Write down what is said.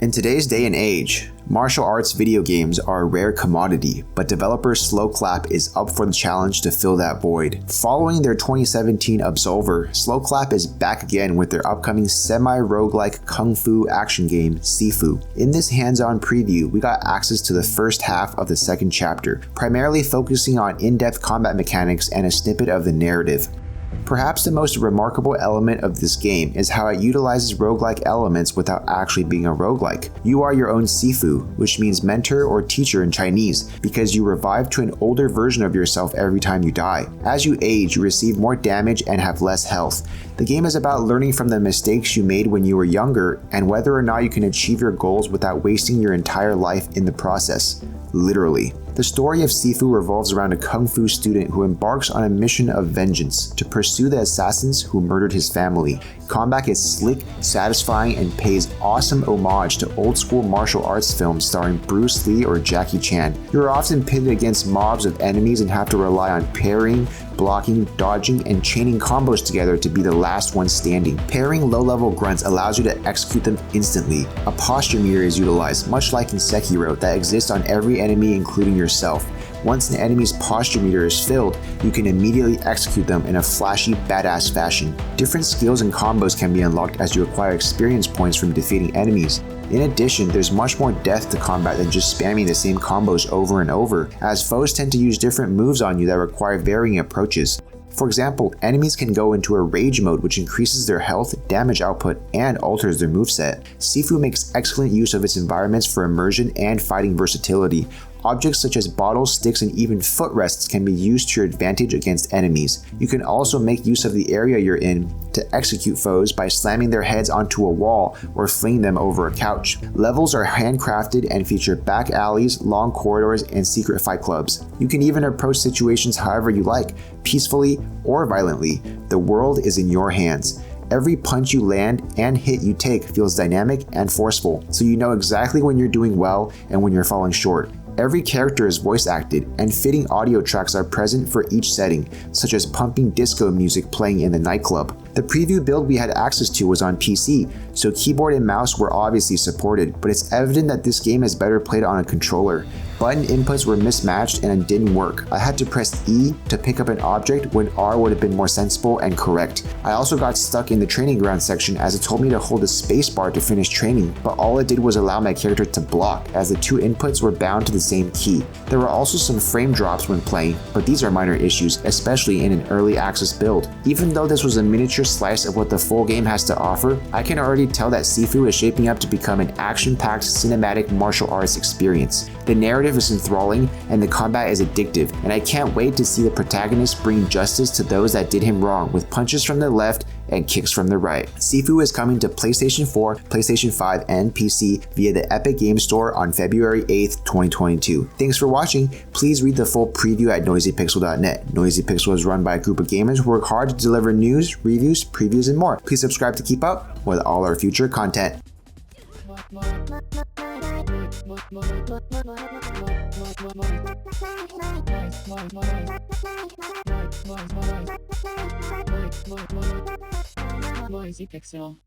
In today's day and age, martial arts video games are a rare commodity, but developer Slowclap is up for the challenge to fill that void. Following their 2017 Absolver, Slowclap is back again with their upcoming semi-roguelike kung fu action game, Sifu. In this hands-on preview, we got access to the first half of the second chapter, primarily focusing on in-depth combat mechanics and a snippet of the narrative. Perhaps the most remarkable element of this game is how it utilizes roguelike elements without actually being a roguelike. You are your own Sifu, which means mentor or teacher in Chinese, because you revive to an older version of yourself every time you die. As you age, you receive more damage and have less health. The game is about learning from the mistakes you made when you were younger and whether or not you can achieve your goals without wasting your entire life in the process. Literally. The story of Sifu revolves around a kung fu student who embarks on a mission of vengeance to pursue the assassins who murdered his family. Combat is slick, satisfying, and pays awesome homage to old-school martial arts films starring Bruce Lee or Jackie Chan. You are often pitted against mobs of enemies and have to rely on parrying, blocking, dodging, and chaining combos together to be the last one standing. Pairing low-level grunts allows you to execute them instantly. A posture meter is utilized, much like in Sekiro, that exists on every enemy including yourself. Once an enemy's posture meter is filled, you can immediately execute them in a flashy, badass fashion. Different skills and combos can be unlocked as you acquire experience points from defeating enemies. In addition, there's much more depth to combat than just spamming the same combos over and over, as foes tend to use different moves on you that require varying approaches. For example, enemies can go into a rage mode which increases their health, damage output, and alters their moveset. Sifu makes excellent use of its environments for immersion and fighting versatility. Objects such as bottles, sticks, and even footrests can be used to your advantage against enemies. You can also make use of the area you're in to execute foes by slamming their heads onto a wall or flinging them over a couch. Levels are handcrafted and feature back alleys, long corridors, and secret fight clubs. You can even approach situations however you like, peacefully or violently. The world is in your hands. Every punch you land and hit you take feels dynamic and forceful, so you know exactly when you're doing well and when you're falling short. Every character is voice acted, and fitting audio tracks are present for each setting, such as pumping disco music playing in the nightclub. The preview build we had access to was on PC, so keyboard and mouse were obviously supported, but it's evident that this game is better played on a controller. Button inputs were mismatched and it didn't work. I had to press E to pick up an object when R would have been more sensible and correct. I also got stuck in the training ground section as it told me to hold the spacebar to finish training, but all it did was allow my character to block as the two inputs were bound to the same key. There were also some frame drops when playing, but these are minor issues, especially in an early access build. Even though this was a miniature slice of what the full game has to offer, I can already tell that Sifu is shaping up to become an action-packed cinematic martial arts experience. The narrative is enthralling and the combat is addictive, and I can't wait to see the protagonist bring justice to those that did him wrong with punches from the left and kicks from the right. Sifu is coming to PlayStation 4, PlayStation 5, and PC via the Epic Games Store on February 8th, 2022. Thanks for watching. Please read the full preview at noisypixel.net. Noisy Pixel is run by a group of gamers who work hard to deliver news, reviews, previews, and more. Please subscribe to keep up with all our future content. Noisy Pixel.